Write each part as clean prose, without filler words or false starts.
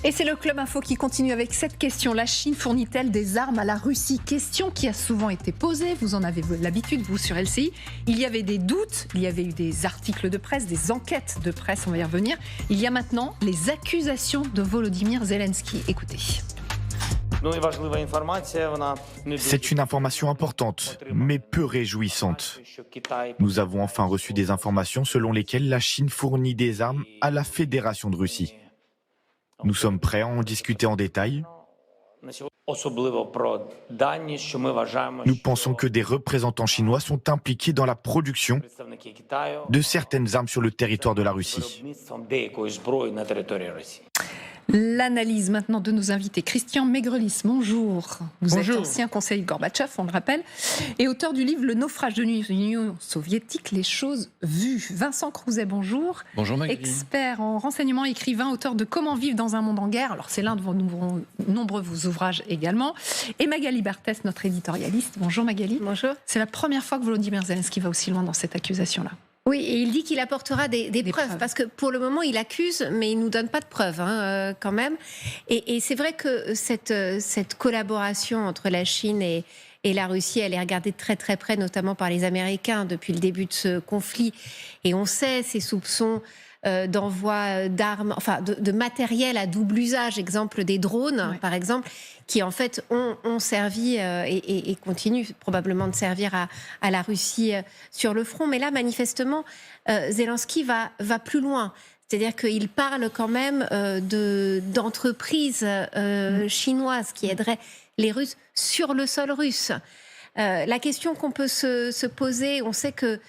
Et c'est le Club Info qui continue avec cette question. La Chine fournit-elle des armes à la Russie? Question qui a souvent été posée. Vous en avez l'habitude, vous, sur LCI. Il y avait des doutes, il y avait eu des articles de presse, des enquêtes de presse, on va y revenir. Il y a maintenant les accusations de Volodymyr Zelensky. Écoutez. C'est une information importante, mais peu réjouissante. Nous avons enfin reçu des informations selon lesquelles la Chine fournit des armes à la Fédération de Russie. Nous sommes prêts à en discuter en détail. Nous pensons que des représentants chinois sont impliqués dans la production de certaines armes sur le territoire de la Russie. L'analyse maintenant de nos invités. Christian Maigrelis, bonjour. Vous êtes ancien conseiller de Gorbatchev, on le rappelle, et auteur du livre « Le naufrage de l'Union soviétique, les choses vues ». Vincent Crouzet, bonjour. Bonjour Magali. Expert en renseignement, écrivain, auteur de « Comment vivre dans un monde en guerre ». Alors c'est l'un de vos nombreux ouvrages également. Et Magali Barthès, notre éditorialiste. Bonjour Magali. Bonjour. C'est la première fois que Volodymyr Zelensky va aussi loin dans cette accusation-là. Oui, et il dit qu'il apportera des preuves, parce que pour le moment, il accuse, mais il ne nous donne pas de preuves, quand même. Et c'est vrai que cette collaboration entre la Chine et la Russie, elle est regardée de très très près, notamment par les Américains, depuis le début de ce conflit. Et on sait ces soupçons d'envoi d'armes, enfin de matériel à double usage, exemple des drones, oui, par exemple, qui en fait ont servi et continuent probablement de servir à la Russie sur le front. Mais là, manifestement, Zelensky va plus loin. C'est-à-dire qu'il parle quand même d'entreprises chinoises qui aideraient les Russes sur le sol russe. La question qu'on peut se poser, on sait que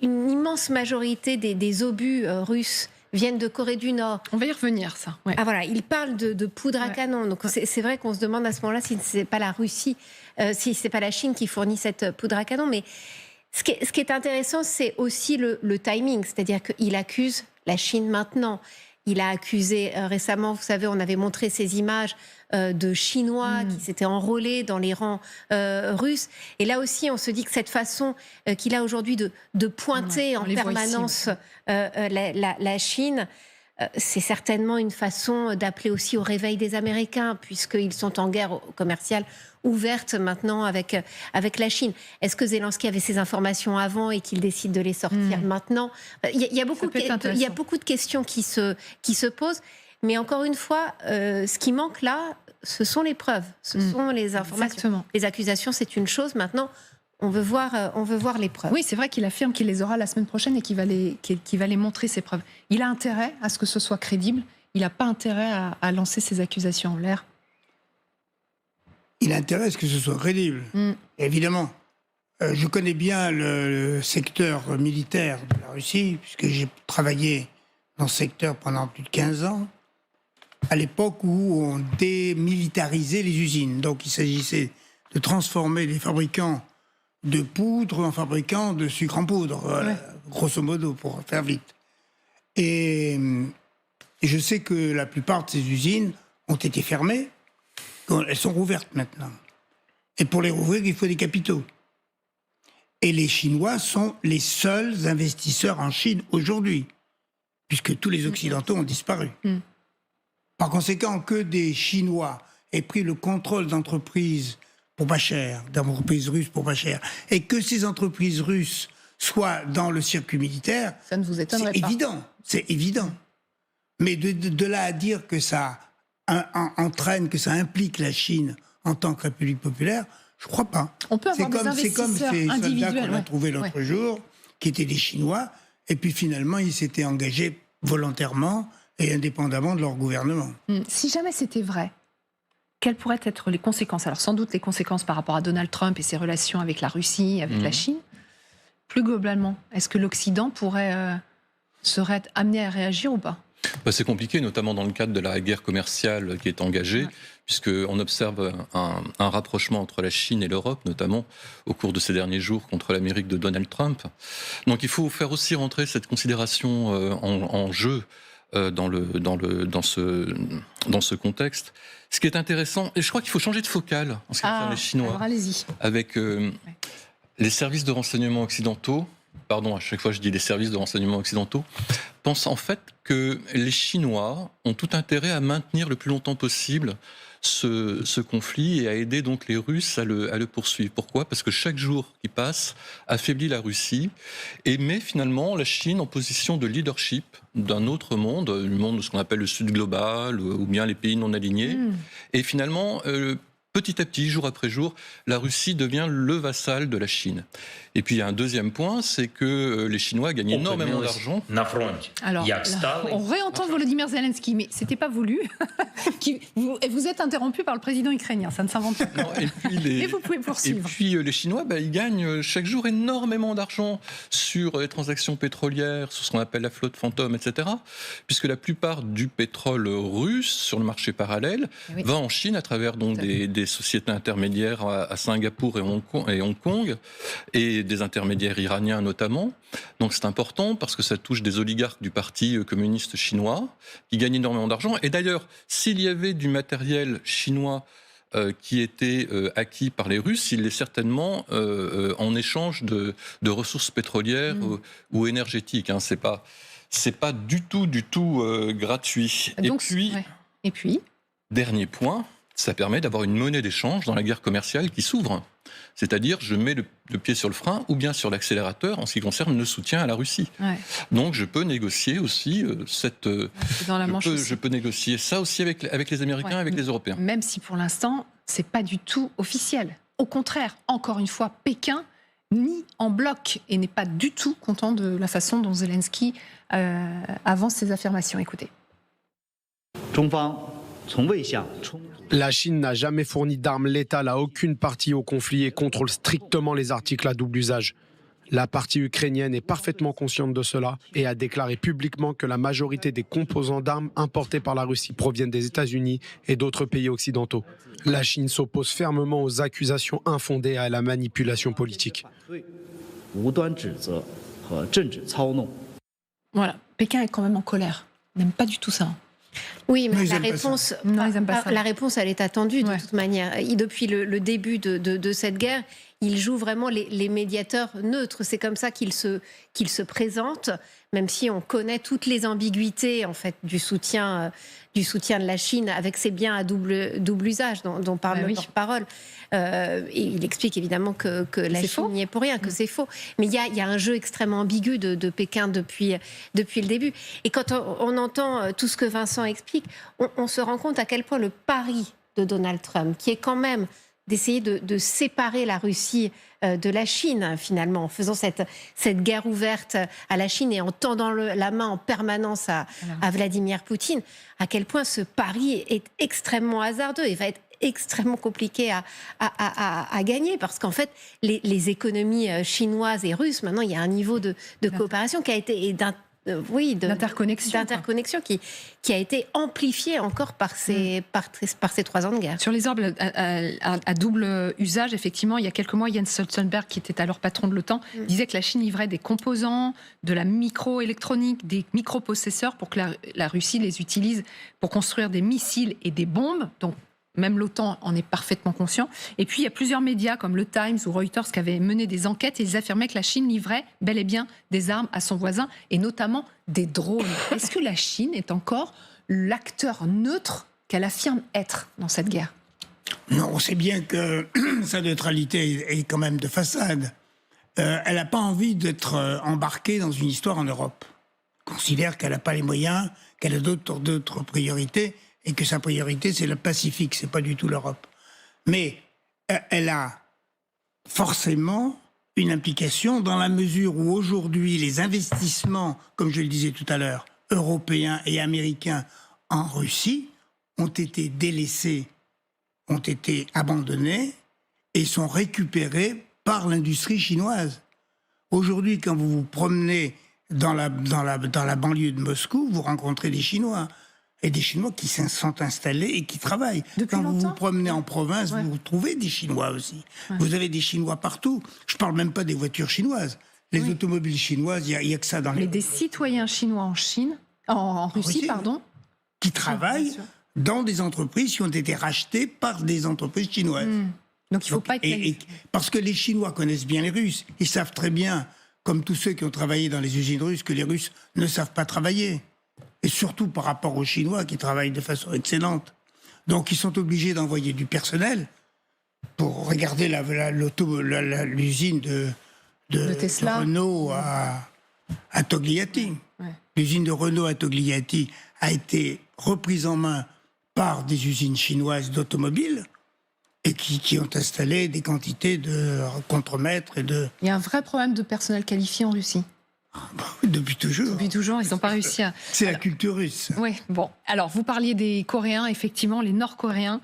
une immense majorité des obus russes viennent de Corée du Nord. On va y revenir, ça. Ouais. Ah voilà, il parle de poudre à canon. Donc c'est vrai qu'on se demande à ce moment-là si c'est pas la Russie, si c'est pas la Chine qui fournit cette poudre à canon. Mais ce qui est intéressant, c'est aussi le timing, c'est-à-dire qu'il accuse la Chine maintenant. Il a accusé récemment, vous savez, on avait montré ces images de Chinois qui s'étaient enrôlés dans les rangs russes. Et là aussi, on se dit que cette façon qu'il a aujourd'hui de pointer en permanence la Chine, c'est certainement une façon d'appeler aussi au réveil des Américains, puisqu'ils sont en guerre commerciale ouverte maintenant avec la Chine. Est-ce que Zelensky avait ces informations avant et qu'il décide de les sortir maintenant? Il y a beaucoup de questions qui se posent. Mais encore une fois, ce qui manque là, ce sont les preuves, ce sont les informations. Exactement. Les accusations, c'est une chose. Maintenant, on veut voir les preuves. Oui, c'est vrai qu'il affirme qu'il les aura la semaine prochaine et qu'il va les montrer, ces preuves. Il a intérêt à ce que ce soit crédible. Il n'a pas intérêt à lancer ces accusations en l'air. Il a intérêt à ce que ce soit crédible, évidemment. Je connais bien le secteur militaire de la Russie, puisque j'ai travaillé dans ce secteur pendant plus de 15 ans, à l'époque où on démilitarisait les usines. Donc il s'agissait de transformer les fabricants de poudre en fabricants de sucre en poudre, grosso modo, pour faire vite. Et je sais que la plupart de ces usines ont été fermées. Elles sont rouvertes maintenant. Et pour les rouvrir, il faut des capitaux. Et les Chinois sont les seuls investisseurs en Chine aujourd'hui, puisque tous les Occidentaux ont disparu. Par conséquent, que des Chinois aient pris le contrôle d'entreprises pour pas cher, d'entreprises russes pour pas cher, et que ces entreprises russes soient dans le circuit militaire, ça ne vous étonnerait pas. C'est évident. Mais de là à dire que ça entraîne, que ça implique la Chine en tant que République populaire, je ne crois pas. On peut avoir des investisseurs individuels. C'est comme ces soldats qu'on a trouvés l'autre jour, qui étaient des Chinois, et puis finalement, ils s'étaient engagés volontairement et indépendamment de leur gouvernement. Si jamais c'était vrai, quelles pourraient être les conséquences? Alors sans doute les conséquences par rapport à Donald Trump et ses relations avec la Russie, avec la Chine. Plus globalement, est-ce que l'Occident serait amené à réagir ou pas? C'est compliqué, notamment dans le cadre de la guerre commerciale qui est engagée, puisqu'on observe un rapprochement entre la Chine et l'Europe, notamment au cours de ces derniers jours contre l'Amérique de Donald Trump. Donc il faut faire aussi rentrer cette considération en jeu dans ce contexte. Ce qui est intéressant, et je crois qu'il faut changer de focale en ce qui concerne les Chinois, alors allez-y. avec les services de renseignement occidentaux pardon, à chaque fois je dis les services de renseignement occidentaux, pensent en fait que les Chinois ont tout intérêt à maintenir le plus longtemps possible ce conflit et à aider donc les Russes à le poursuivre. Pourquoi ? Parce que chaque jour qui passe affaiblit la Russie et met finalement la Chine en position de leadership d'un autre monde, le monde de ce qu'on appelle le Sud global ou bien les pays non alignés. Et finalement, petit à petit, jour après jour, la Russie devient le vassal de la Chine. Et puis il y a un deuxième point, c'est que les Chinois gagnent énormément d'argent. Alors, on réentend Volodymyr Zelensky, mais c'était pas voulu. Vous êtes interrompu par le président ukrainien, ça ne s'invente pas. Mais vous pouvez poursuivre. Et puis les Chinois, ils gagnent chaque jour énormément d'argent sur les transactions pétrolières, sur ce qu'on appelle la flotte fantôme, etc. Puisque la plupart du pétrole russe sur le marché parallèle va en Chine à travers donc des sociétés intermédiaires à Singapour et Hong Kong, et des intermédiaires iraniens notamment. Donc c'est important parce que ça touche des oligarques du parti communiste chinois qui gagnent énormément d'argent. Et d'ailleurs, s'il y avait du matériel chinois qui était acquis par les Russes, il l'est certainement en échange de ressources pétrolières ou énergétiques. C'est pas du tout gratuit. Donc, Et puis, dernier point, ça permet d'avoir une monnaie d'échange dans la guerre commerciale qui s'ouvre. C'est-à-dire, je mets le pied sur le frein ou bien sur l'accélérateur en ce qui concerne le soutien à la Russie. Donc, je peux négocier aussi je peux négocier ça aussi avec les Américains, avec les Européens. Même si pour l'instant, c'est pas du tout officiel. Au contraire, encore une fois, Pékin nie en bloc et n'est pas du tout content de la façon dont Zelensky avance ses affirmations. Écoutez. La Chine n'a jamais fourni d'armes létales à aucune partie au conflit et contrôle strictement les articles à double usage. La partie ukrainienne est parfaitement consciente de cela et a déclaré publiquement que la majorité des composants d'armes importés par la Russie proviennent des États-Unis et d'autres pays occidentaux. La Chine s'oppose fermement aux accusations infondées et à la manipulation politique. Voilà, Pékin est quand même en colère. Il n'aime pas du tout ça. Oui, mais la réponse, elle est attendue de toute manière. Et depuis le début de cette guerre, il joue vraiment les médiateurs neutres. C'est comme ça qu'il se présente, même si on connaît toutes les ambiguïtés en fait du soutien de la Chine avec ses biens à double usage dont parle le porte-parole. Et il explique évidemment que la Chine n'y est pour rien, que c'est faux. Mais il y a un jeu extrêmement ambigu de Pékin depuis le début. Et quand on entend tout ce que Vincent explique, on se rend compte à quel point le pari de Donald Trump, qui est quand même d'essayer de séparer la Russie de la Chine, finalement, en faisant cette guerre ouverte à la Chine et en tendant la main en permanence à Vladimir Poutine, à quel point ce pari est extrêmement hasardeux et va être extrêmement compliqué à gagner, parce qu'en fait, les économies chinoises et russes, maintenant, il y a un niveau de coopération qui a été... d'interconnexion qui a été amplifiée encore par ces 3 ans de guerre. Sur les armes à double usage, effectivement, il y a quelques mois, Jens Stoltenberg, qui était alors patron de l'OTAN, disait que la Chine livrait des composants, de la microélectronique, des microprocesseurs pour que la Russie les utilise pour construire des missiles et des bombes. Donc, même l'OTAN en est parfaitement conscient. Et puis, il y a plusieurs médias comme le Times ou Reuters qui avaient mené des enquêtes et ils affirmaient que la Chine livrait bel et bien des armes à son voisin et notamment des drones. Est-ce que la Chine est encore l'acteur neutre qu'elle affirme être dans cette guerre ? Non, on sait bien que sa neutralité est quand même de façade. Elle n'a pas envie d'être embarquée dans une histoire en Europe. Elle considère qu'elle n'a pas les moyens, qu'elle a d'autres priorités, et que sa priorité, c'est le Pacifique, c'est pas du tout l'Europe. Mais elle a forcément une implication dans la mesure où aujourd'hui, les investissements, comme je le disais tout à l'heure, européens et américains en Russie, ont été délaissés, ont été abandonnés et sont récupérés par l'industrie chinoise. Aujourd'hui, quand vous vous promenez dans la banlieue de Moscou, vous rencontrez des Chinois. Et des Chinois qui sont installés et qui travaillent. Quand vous vous promenez en province, vous trouvez des Chinois aussi. Vous avez des Chinois partout. Je ne parle même pas des voitures chinoises. Les automobiles chinoises, il n'y a que ça dans les... Mais des citoyens chinois en Chine, en Russie, pardon, qui travaillent dans des entreprises qui ont été rachetées par des entreprises chinoises. Donc il ne faut pas être... parce que les Chinois connaissent bien les Russes. Ils savent très bien comme tous ceux qui ont travaillé dans les usines russes, que les Russes ne savent pas travailler. Et surtout par rapport aux Chinois qui travaillent de façon excellente. Donc ils sont obligés d'envoyer du personnel pour regarder l'usine de Renault à Togliatti. Ouais. L'usine de Renault à Togliatti a été reprise en main par des usines chinoises d'automobiles et qui ont installé des quantités de contremaîtres et de... Il y a un vrai problème de personnel qualifié en Russie. Depuis toujours. Depuis toujours, ils n'ont pas réussi à... C'est la culture russe. Oui, bon. Alors, vous parliez des Coréens, effectivement, les Nord-Coréens,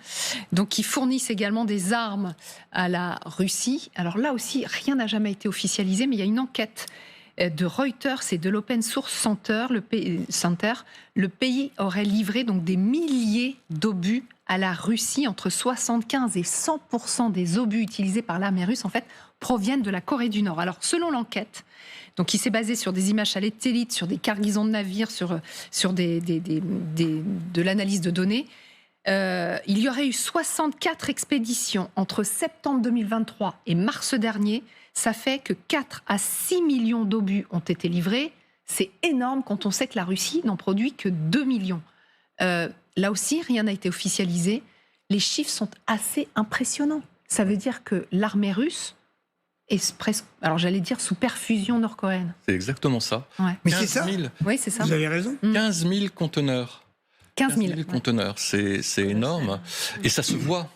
donc qui fournissent également des armes à la Russie. Alors là aussi, rien n'a jamais été officialisé, mais il y a une enquête de Reuters et de l'Open Source Center. Le pays aurait livré donc des milliers d'obus à la Russie. Entre 75 et 100% des obus utilisés par l'armée russe, en fait, proviennent de la Corée du Nord. Alors, selon l'enquête, donc qui s'est basée sur des images satellites, sur des cargaisons de navires, sur de l'analyse de données, il y aurait eu 64 expéditions entre septembre 2023 et mars dernier. Ça fait que 4 à 6 millions d'obus ont été livrés. C'est énorme quand on sait que la Russie n'en produit que 2 millions. Là aussi, rien n'a été officialisé. Les chiffres sont assez impressionnants. Ça veut dire que l'armée russe est presque, alors j'allais dire, sous perfusion nord-coréenne. C'est exactement ça. Ouais. Mais c'est ça. Oui, c'est ça. Vous avez raison. 15 000 conteneurs. 15 000 conteneurs, c'est énorme. Et ça se voit.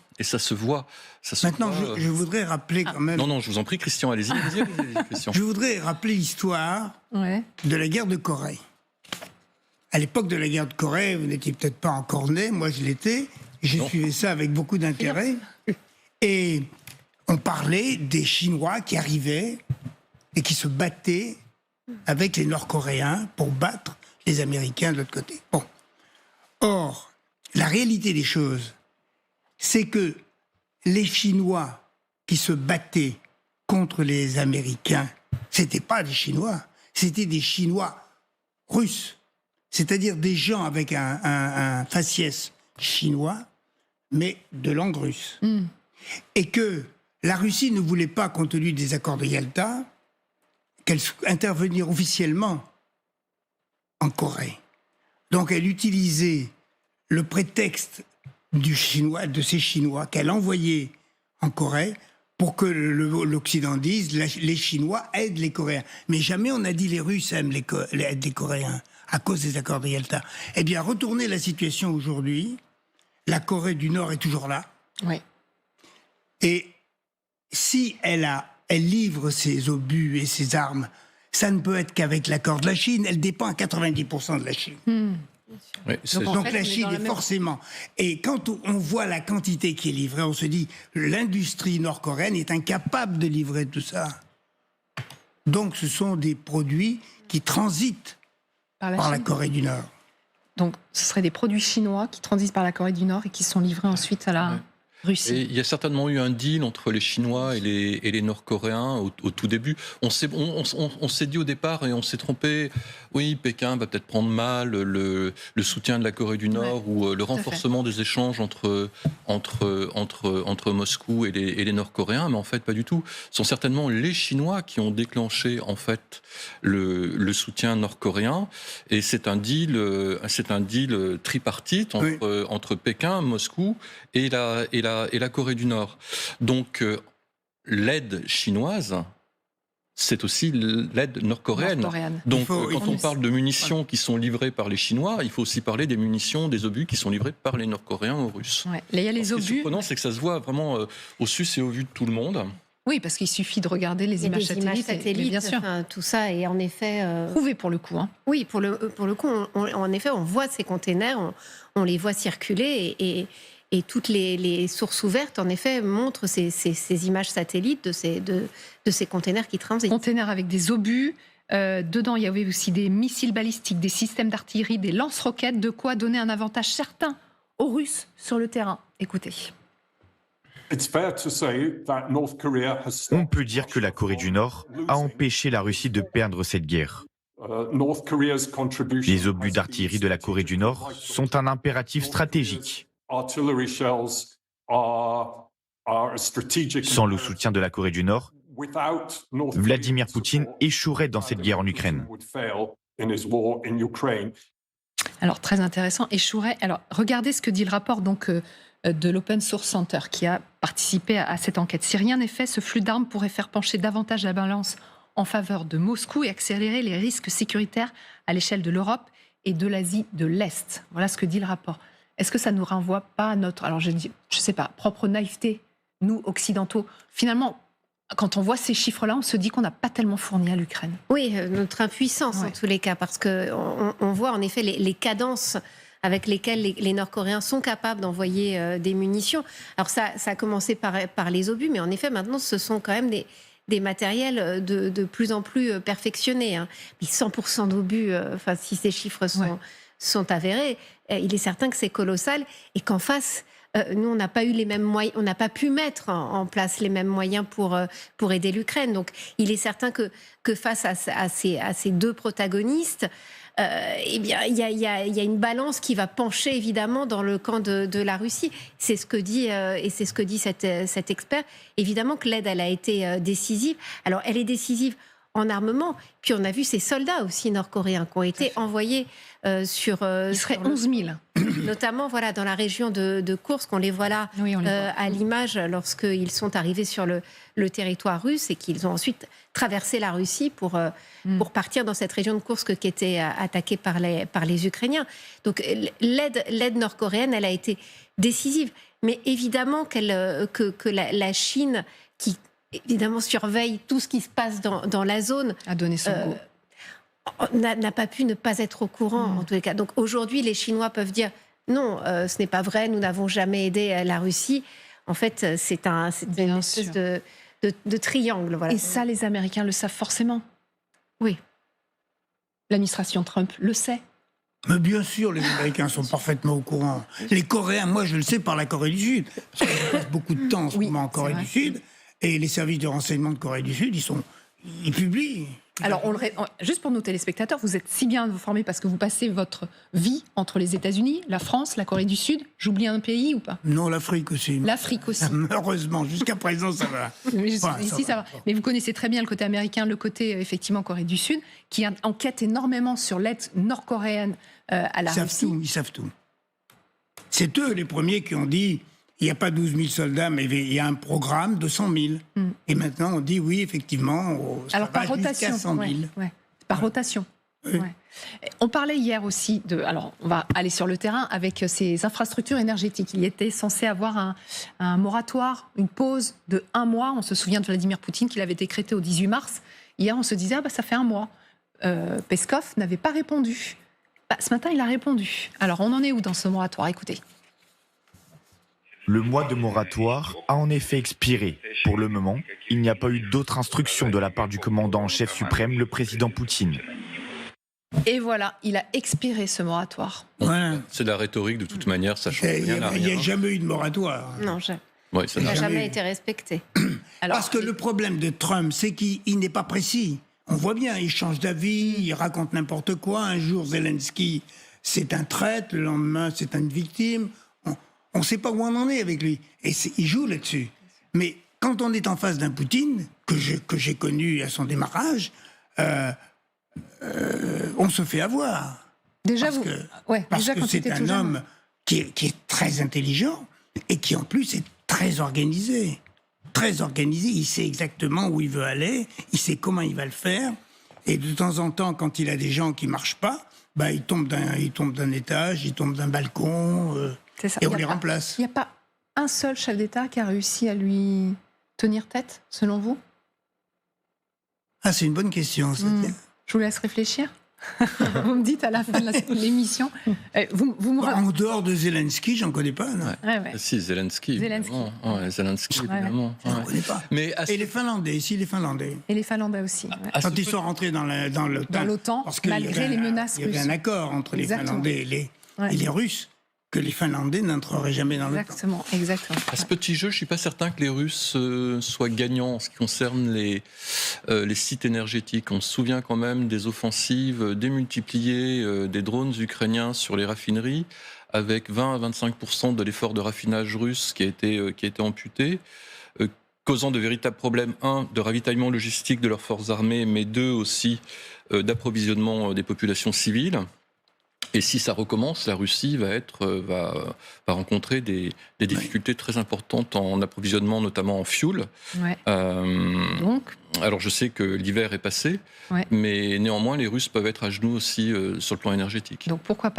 Maintenant, je voudrais rappeler quand même... Non, je vous en prie, Christian, allez-y, Christian. Je voudrais rappeler l'histoire de la guerre de Corée. À l'époque de la guerre de Corée, vous n'étiez peut-être pas encore né, moi je l'étais, j'ai suivi ça avec beaucoup d'intérêt. Et on parlait des Chinois qui arrivaient et qui se battaient avec les Nord-Coréens pour battre les Américains de l'autre côté. Bon. Or, la réalité des choses, c'est que les Chinois qui se battaient contre les Américains, c'était pas des Chinois, c'était des Chinois russes. C'est-à-dire des gens avec un faciès chinois, mais de langue russe. Et que la Russie ne voulait pas, compte tenu des accords de Yalta, intervenir officiellement en Corée. Donc elle utilisait le prétexte de ces Chinois qu'elle envoyait en Corée pour que l'Occident dise les Chinois aident les Coréens. Mais jamais on n'a dit les Russes aident les Coréens à cause des accords de Yalta. Eh bien, retournez la situation aujourd'hui. La Corée du Nord est toujours là. Oui. Et si elle livre ses obus et ses armes, ça ne peut être qu'avec l'accord de la Chine. Elle dépend à 90% de la Chine. Oui, donc la Chine est forcément... Et quand on voit la quantité qui est livrée, on se dit l'industrie nord-coréenne est incapable de livrer tout ça. Donc ce sont des produits qui transitent par la Corée du Nord. Donc ce seraient des produits chinois qui transitent par la Corée du Nord et qui sont livrés ensuite à la Russie. Et il y a certainement eu un deal entre les Chinois et les Nord-Coréens au tout début. On s'est dit au départ, et on s'est trompé, oui, Pékin va peut-être prendre mal le soutien de la Corée du Nord ou le renforcement des échanges entre Moscou et les Nord-Coréens, mais en fait pas du tout. Ce sont certainement les Chinois qui ont déclenché en fait le soutien nord-coréen, et c'est un deal tripartite entre Pékin, Moscou et la Corée du Nord. Donc l'aide chinoise, c'est aussi l'aide nord-coréenne. Donc quand on parle de munitions qui sont livrées par les Chinois, il faut aussi parler des munitions, des obus qui sont livrés par les Nord-Coréens aux Russes. Ouais. Là, il y a les obus. Ce qui est surprenant, c'est que ça se voit vraiment au su et au vu de tout le monde. Oui, parce qu'il suffit de regarder les images satellites, bien sûr. Tout ça est en effet prouvé pour le coup. Oui, pour le coup, en effet, on voit ces containers, on les voit circuler et toutes les sources ouvertes, en effet, montrent ces images satellites de ces containers qui transitent. Containers avec des obus. Dedans, il y avait aussi des missiles balistiques, des systèmes d'artillerie, des lance-roquettes, de quoi donner un avantage certain aux Russes sur le terrain. Écoutez. On peut dire que la Corée du Nord a empêché la Russie de perdre cette guerre. Les obus d'artillerie de la Corée du Nord sont un impératif stratégique. Sans le soutien de la Corée du Nord, Vladimir Poutine échouerait dans cette guerre en Ukraine. Alors, très intéressant, échouerait. Alors, regardez ce que dit le rapport de l'Open Source Center qui a participé à cette enquête. Si rien n'est fait, ce flux d'armes pourrait faire pencher davantage la balance en faveur de Moscou et accélérer les risques sécuritaires à l'échelle de l'Europe et de l'Asie de l'Est. Voilà ce que dit le rapport. Est-ce que ça ne nous renvoie pas à notre, alors je sais pas, propre naïveté, nous, occidentaux? Finalement, quand on voit ces chiffres-là, on se dit qu'on n'a pas tellement fourni à l'Ukraine. Oui, notre impuissance en tous les cas, parce qu'on voit en effet les cadences avec lesquelles les Nord-Coréens sont capables d'envoyer des munitions. Alors ça a commencé par les obus, mais en effet maintenant ce sont quand même des matériels de plus en plus perfectionnés. Hein. Mais 100% d'obus, si ces chiffres sont avérés, il est certain que c'est colossal et qu'en face, nous, on n'a pas eu les mêmes moyens, on n'a pas pu mettre en place les mêmes moyens pour aider l'Ukraine. Donc, il est certain que face à ces deux protagonistes, eh bien, il y a une balance qui va pencher évidemment dans le camp de la Russie. C'est ce que dit cet expert. Évidemment que l'aide, elle a été décisive. Alors, elle est décisive en armement. Puis on a vu ces soldats aussi nord-coréens qui ont été envoyés Il serait 11 000. Notamment dans la région de Koursk. On les voit là à l'image lorsqu'ils sont arrivés sur le territoire russe et qu'ils ont ensuite traversé la Russie pour partir dans cette région de Koursk qui était attaquée par les Ukrainiens. Donc l'aide nord-coréenne, elle a été décisive. Mais évidemment que la Chine, qui évidemment surveille tout ce qui se passe dans la zone, a donné son goût. N'a pas pu ne pas être au courant en tous les cas. Donc aujourd'hui, les Chinois peuvent dire non, ce n'est pas vrai, nous n'avons jamais aidé la Russie. En fait, c'est une espèce de triangle. Voilà. Et ça, les Américains le savent forcément. Oui. L'administration Trump le sait. Mais bien sûr, les Américains sont parfaitement au courant. Les Coréens, moi je le sais par la Corée du Sud, parce que je passe beaucoup de temps en ce moment en Corée du Sud, et les services de renseignement de Corée du Sud, ils publient. Alors, juste pour nos téléspectateurs, vous êtes si bien formés parce que vous passez votre vie entre les États-Unis, la France, la Corée du Sud. J'oublie un pays ou pas? Non, l'Afrique aussi. L'Afrique aussi. Heureusement, jusqu'à présent, ça va. Ici, ça va. Mais vous connaissez très bien le côté américain, le côté, effectivement, Corée du Sud, qui enquête énormément sur l'aide nord-coréenne à la Russie. Ils savent tout. C'est eux les premiers qui ont dit... Il n'y a pas 12 000 soldats, mais il y a un programme de 100 000. Et maintenant, on dit oui, effectivement, ça va jusqu'à 100 000. Par rotation. Oui. Ouais. On parlait hier aussi alors, on va aller sur le terrain avec ces infrastructures énergétiques. Il était censé avoir un moratoire, une pause de 1 mois. On se souvient de Vladimir Poutine qui l'avait décrété au 18 mars. Hier, on se disait, ça fait 1 mois. Peskov n'avait pas répondu. Ce matin, il a répondu. Alors, on en est où dans ce moratoire? Écoutez. Le mois de moratoire a en effet expiré. Pour le moment, il n'y a pas eu d'autres instructions de la part du commandant en chef suprême, le président Poutine. Et voilà, il a expiré ce moratoire. Voilà. C'est de la rhétorique de toute manière, ça change rien à rien. Il n'y a jamais eu de moratoire. Non, ça n'a jamais été respecté. Alors, parce que le problème de Trump, c'est qu'il n'est pas précis. On voit bien, il change d'avis, il raconte n'importe quoi. Un jour, Zelensky, c'est un traître, le lendemain, c'est une victime. On ne sait pas où on en est avec lui. Et il joue là-dessus. Mais quand on est en face d'un Poutine, que j'ai connu à son démarrage, on se fait avoir. Déjà, parce que c'est un homme qui est très intelligent et qui, en plus, est très organisé. Très organisé. Il sait exactement où il veut aller. Il sait comment il va le faire. Et de temps en temps, quand il a des gens qui ne marchent pas, il tombe d'un étage, il tombe d'un balcon... Et on les remplace. Il n'y a pas un seul chef d'État qui a réussi à lui tenir tête, selon vous? Ah, c'est une bonne question. Je vous laisse réfléchir. Vous me dites à la fin de l'émission. En dehors de Zelensky, j'en connais pas. Non. Si, Zelensky, évidemment. Évidemment. J'en connais pas. Et les Finlandais, les Finlandais. Et les Finlandais aussi. Quand ils sont rentrés dans l'OTAN, malgré les menaces russes. Il y avait un accord entre les Finlandais et les Russes, que les Finlandais n'entreraient jamais dans l'OTAN. Exactement. À ce petit jeu, je ne suis pas certain que les Russes soient gagnants en ce qui concerne les sites énergétiques. On se souvient quand même des offensives démultipliées des drones ukrainiens sur les raffineries, avec 20 à 25% de l'effort de raffinage russe qui a été amputé. causant de véritables problèmes, un, de ravitaillement logistique de leurs forces armées, mais deux aussi d'approvisionnement des populations civiles. Et si ça recommence, la Russie va rencontrer des difficultés très importantes en approvisionnement, notamment en fuel. Ouais. Donc, alors je sais que l'hiver est passé, mais néanmoins les Russes peuvent être à genoux aussi sur le plan énergétique. Donc pourquoi pas